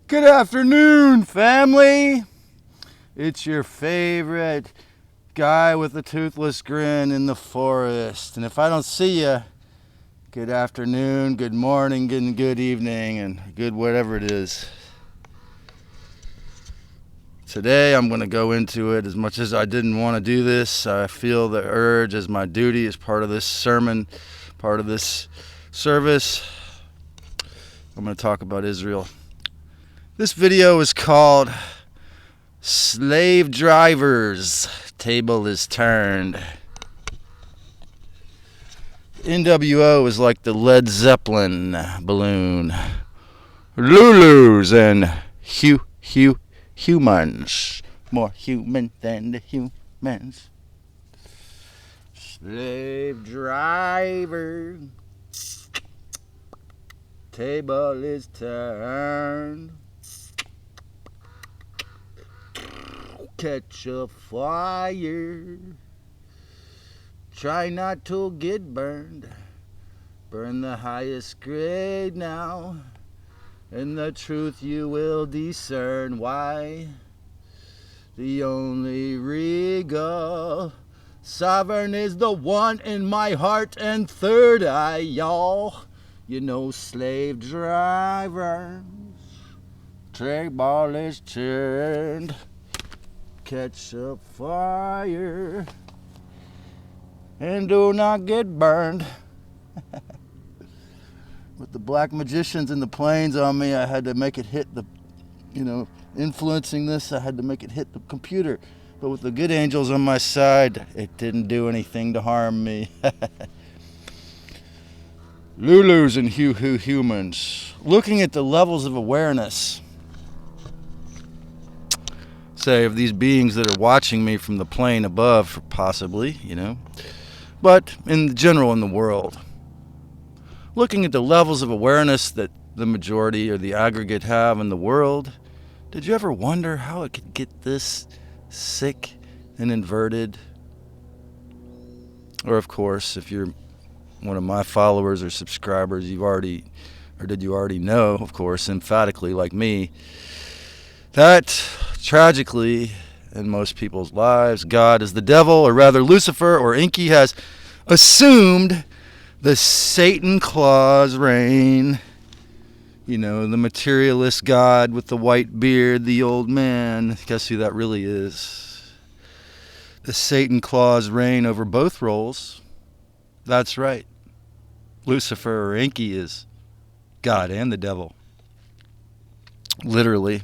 Good afternoon, family. It's your favorite guy with a toothless grin in the forest. And if I don't see you, good afternoon, good morning, good evening, and good whatever it is. Today I'm going to go into it as much as I didn't want to do this. I feel the urge as my duty as part of this sermon, part of this service. I'm going to talk about Israel. This video is called Slave Drivers, Table is Turned. N.W.O is like the Led Zeppelin balloon. Lu-lus and humans. More human than the humans. Slave driver, table is turned. Catch a fire. Try not to get burned. Burn the highest grade now. And the truth you will discern. Why? The only regal sovereign is the one in my heart and third eye, y'all. You know, slave drivers, table is turned. Catch a fire and do not get burned. With the black magicians and the planes on me, I had to make it hit the, influencing this, I had to make it hit the computer. But with the good angels on my side, it didn't do anything to harm me. Lu-lus and humans. Looking at the levels of awareness, say, of these beings that are watching me from the plane above, possibly, but in general in the world. Looking at the levels of awareness that the majority or the aggregate have in the world, did you ever wonder how it could get this sick and inverted? Or, of course, if you're one of my followers or subscribers, did you already know, of course, emphatically like me, that tragically in most people's lives, God is the devil, or rather Lucifer or Enki has assumed the Satan claw's reign. The materialist God with the white beard, the old man. Guess who that really is? The Satan claw's reign over both roles. That's right. Lucifer or Enki is God and the devil. Literally.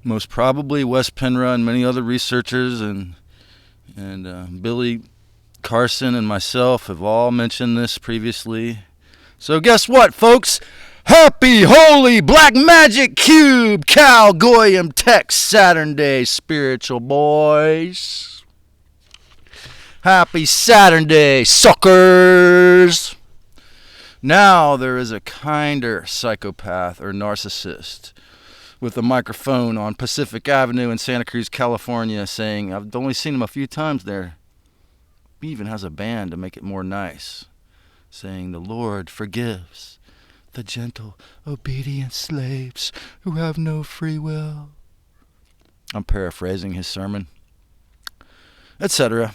Most probably Wes Penra and many other researchers and Billy Carson and myself have all mentioned this previously. So guess what, folks? Happy Holy Black Magic Cube Cal Goyim Tech Saturn Day, spiritual boys. Happy Saturn Day, suckers. Now there is a kinder psychopath or narcissist with a microphone on Pacific Avenue in Santa Cruz, California, saying, I've only seen him a few times there. He even has a band to make it more nice, saying, the Lord forgives the gentle, obedient slaves who have no free will. I'm paraphrasing his sermon, etc.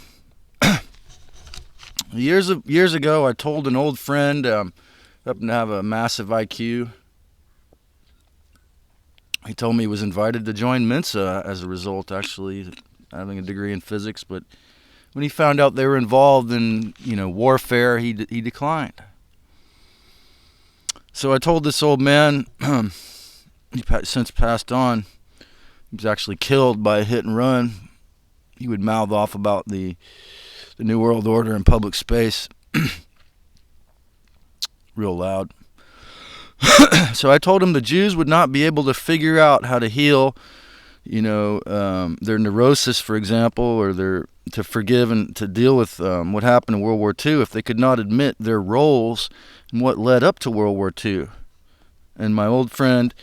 Years ago, I told an old friend, happened to have a massive IQ. He told me he was invited to join Mensa as a result, actually, having a degree in physics. But when he found out they were involved in, warfare, he declined. So I told this old man, he since passed on, he was actually killed by a hit and run. He would mouth off about the New World Order in public space real loud. So I told him the Jews would not be able to figure out how to heal, their neurosis, for example, or to forgive and to deal with what happened in World War II if they could not admit their roles in what led up to World War II. And my old friend,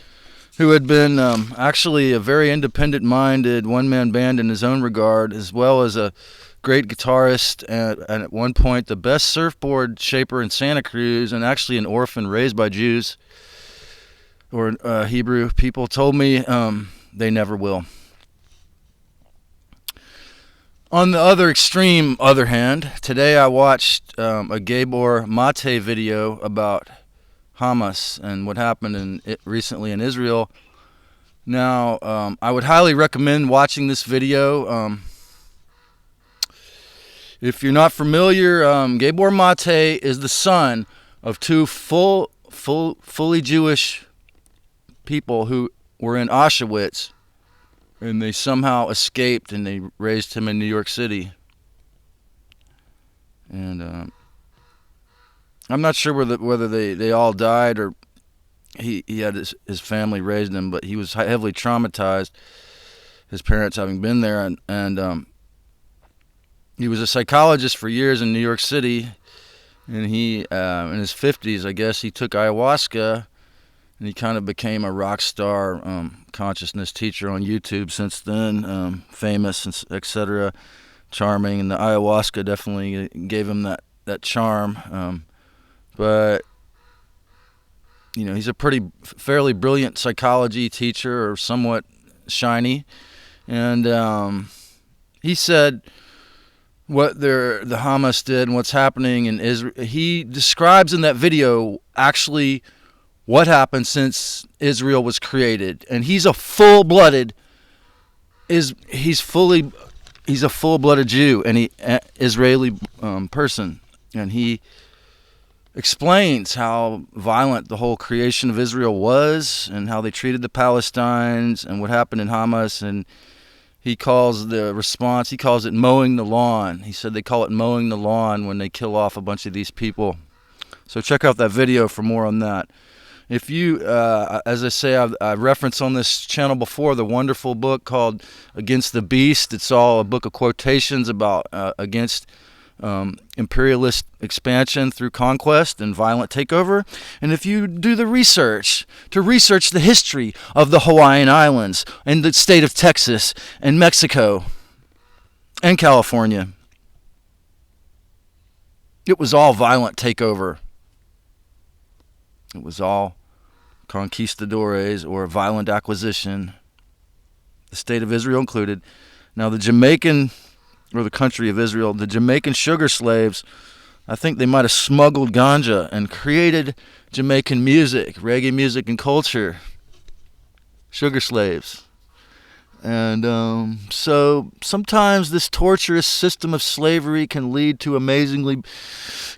who had been actually a very independent-minded one-man band in his own regard, as well as a great guitarist, and at one point the best surfboard shaper in Santa Cruz, and actually an orphan raised by Jews, or Hebrew people told me they never will. On the other hand, today I watched a Gabor Mate video about Hamas and what happened recently in Israel. Now, I would highly recommend watching this video. If you're not familiar, Gabor Mate is the son of two fully Jewish people who were in Auschwitz, and they somehow escaped, and they raised him in New York City. And I'm not sure whether they all died or he had his family raised him, but he was heavily traumatized, his parents having been there, and he was a psychologist for years in New York City, and he in his 50s, I guess, he took ayahuasca. And he kind of became a rock star consciousness teacher on YouTube since then, famous, etc., charming. And the ayahuasca definitely gave him that charm. But, you know, he's a fairly brilliant psychology teacher, or somewhat shiny. And he said what the Hamas did and what's happening in Israel. He describes in that video actually what happened since Israel was created, and he's a full-blooded Jew, and Israeli person, and he explains how violent the whole creation of Israel was, and how they treated the Palestinians, and what happened in Hamas. And he calls the response, he calls it mowing the lawn. He said they call it mowing the lawn when they kill off a bunch of these people. So check out that video for more on that. If you, as I say, I've referenced on this channel before the wonderful book called Against the Beast. It's all a book of quotations about against imperialist expansion through conquest and violent takeover. And if you do the research, to research the history of the Hawaiian Islands and the state of Texas and Mexico and California, it was all violent takeover. It was all conquistadores or violent acquisition, the state of Israel included. Now the Jamaican, or the country of Israel, the Jamaican sugar slaves, I think they might have smuggled ganja and created Jamaican music, reggae music and culture. Sugar slaves. And so sometimes this torturous system of slavery can lead to amazingly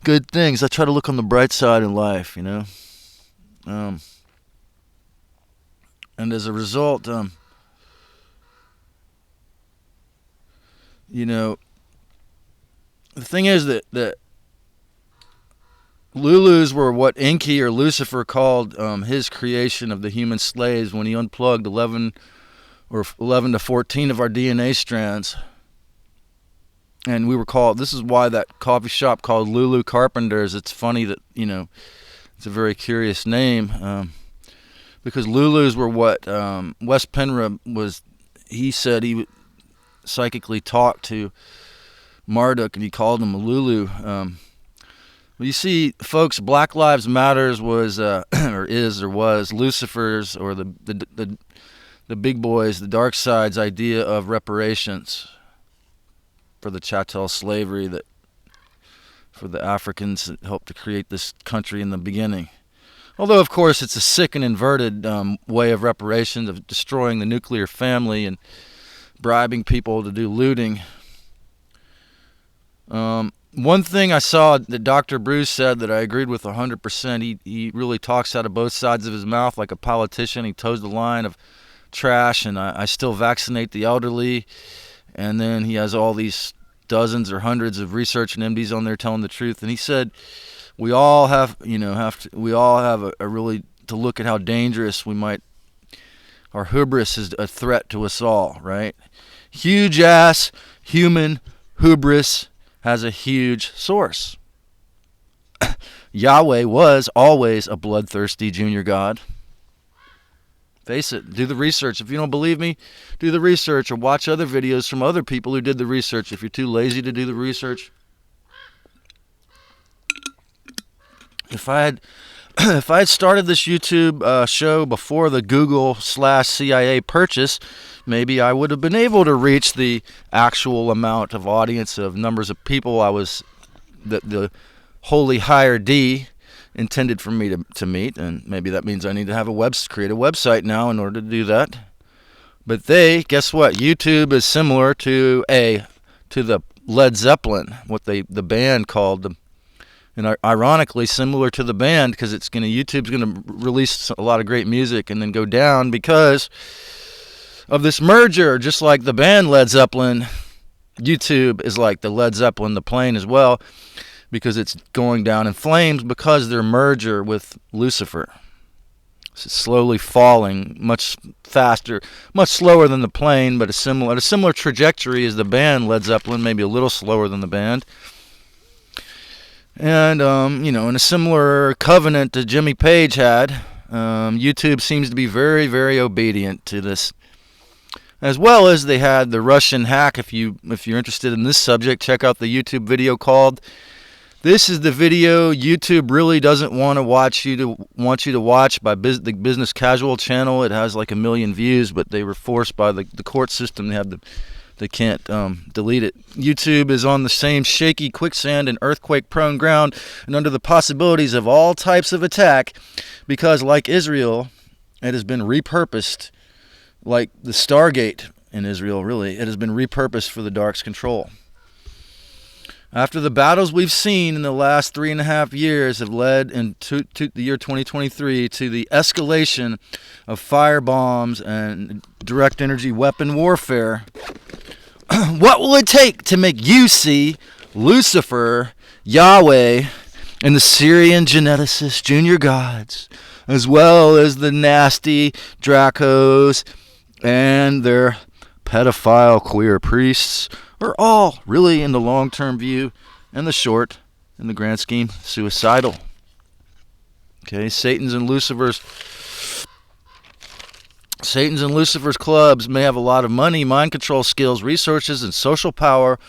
good things. I try to look on the bright side in life, you know. And as a result, you know, the thing is that Lu-lus were what Enki or Lucifer called his creation of the human slaves when he unplugged 11 to 14 of our DNA strands. And we were called, this is why that coffee shop called Lulu Carpenters, it's funny that, you know, it's a very curious name, because Lu-lus were what Wes Penra was. He said he psychically talked to Marduk, and he called him a Lulu. Well, you see, folks, Black Lives Matters was, or was, Lucifer's, or the big boys, the dark side's idea of reparations for the chattel slavery that for the Africans that helped to create this country in the beginning. Although, of course, it's a sick and inverted way of reparations, of destroying the nuclear family and bribing people to do looting. One thing I saw that Dr. Bruce said that I agreed with 100%, he really talks out of both sides of his mouth like a politician. He toes the line of trash, and I still vaccinate the elderly. And then he has all these dozens or hundreds of research and MDs on there telling the truth. And he said, we all have a really to look at how dangerous we might. Our hubris is a threat to us all, right? Huge ass human hubris has a huge source. Yahweh was always a bloodthirsty junior god. Face it, do the research. If you don't believe me, do the research or watch other videos from other people who did the research. If you're too lazy to do the research. If I if I had started this YouTube show before the Google/CIA purchase, maybe I would have been able to reach the actual amount of audience of numbers of people the holy higher D intended for me to meet, and maybe that means I need to have create a website now in order to do that. But guess what? YouTube is similar to the Led Zeppelin, the band called, and ironically similar to the band, because YouTube's gonna release a lot of great music and then go down because of this merger. Just like the band Led Zeppelin, YouTube is like the Led Zeppelin, the plane, as well, because it's going down in flames because of their merger with Lucifer. It's slowly falling, much faster, much slower than the plane, but a similar trajectory as the band Led Zeppelin, maybe a little slower than the band. And in a similar covenant that Jimmy Page had, YouTube seems to be very, very obedient to this. As well as they had the Russian hack. If you're interested in this subject, check out the YouTube video called "This is the video YouTube really doesn't want you to watch" by the Business Casual channel. It has like 1 million views, but they were forced by the court system. They can't delete it. YouTube is on the same shaky quicksand and earthquake-prone ground, and under the possibilities of all types of attack, because like Israel, it has been repurposed. Like the Stargate in Israel, really, it has been repurposed for the dark's control. After the battles we've seen in the last 3.5 years have led into the year 2023 to the escalation of fire bombs and direct energy weapon warfare, what will it take to make you see Lucifer, Yahweh, and the Syrian geneticist junior gods, as well as the nasty Dracos and their pedophile queer priests, are all really, in the long-term view and the short, in the grand scheme, suicidal? Okay, Satan's and Lucifer's clubs may have a lot of money, mind control skills, resources, and social power,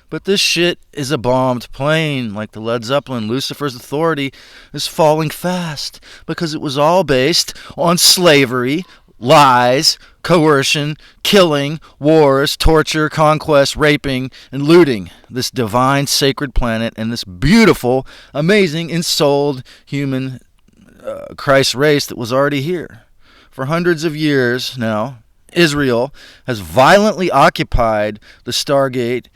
but this shit is a bombed plane. Like the Led Zeppelin, Lucifer's authority is falling fast because it was all based on slavery, lies, coercion, killing, wars, torture, conquest, raping, and looting this divine sacred planet and this beautiful, amazing, ensouled human Christ race that was already here. For hundreds of years now, Israel has violently occupied the Stargate.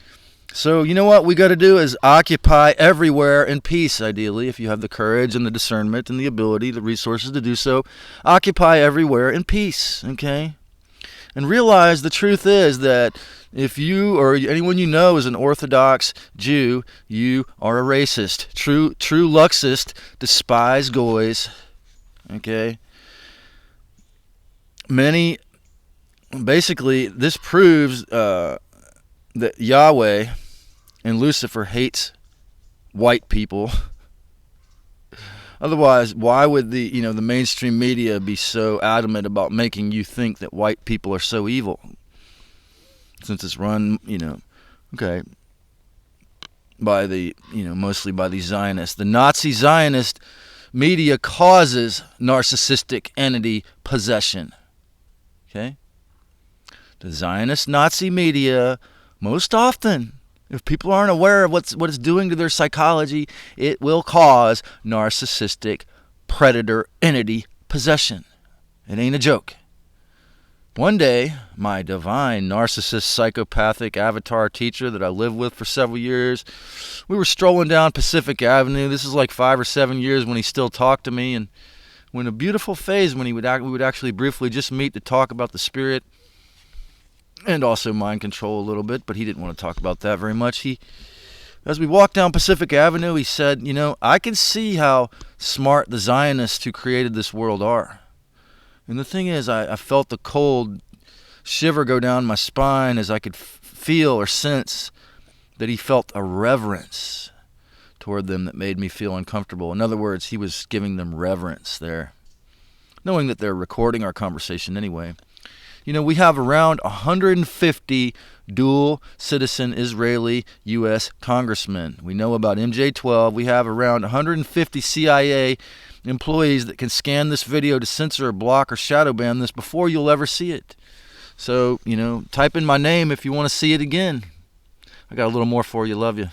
So you know what we got to do is occupy everywhere in peace, ideally, if you have the courage and the discernment and the ability, the resources to do so. Occupy everywhere in peace, okay? And realize the truth is that if you or anyone you know is an Orthodox Jew, you are a racist. True Luxist, despise goys, okay? Basically, this proves that Yahweh and Lucifer hates white people. Otherwise, why would the mainstream media be so adamant about making you think that white people are so evil? Since it's run, by the, mostly by the Zionists. The Nazi Zionist media causes narcissistic entity possession. Okay? The Zionist Nazi media, most often, if people aren't aware of what it's doing to their psychology, it will cause narcissistic predator entity possession. It ain't a joke. One day, my divine narcissist psychopathic avatar teacher that I lived with for several years, we were strolling down Pacific Avenue. This is like 5 or 7 years when he still talked to me, and when a beautiful phase when we would actually briefly just meet to talk about the spirit and also mind control a little bit, but he didn't want to talk about that very much. As we walked down Pacific Avenue, he said, I can see how smart the Zionists who created this world are. And the thing is, I felt the cold shiver go down my spine as I could feel or sense that he felt a reverence toward them that made me feel uncomfortable. In other words, he was giving them reverence there, knowing that they're recording our conversation anyway. We have around 150 dual citizen Israeli U.S. congressmen. We know about MJ-12. We have around 150 CIA employees that can scan this video to censor or block or shadow ban this before you'll ever see it. So, type in my name if you want to see it again. I got a little more for you. Love you.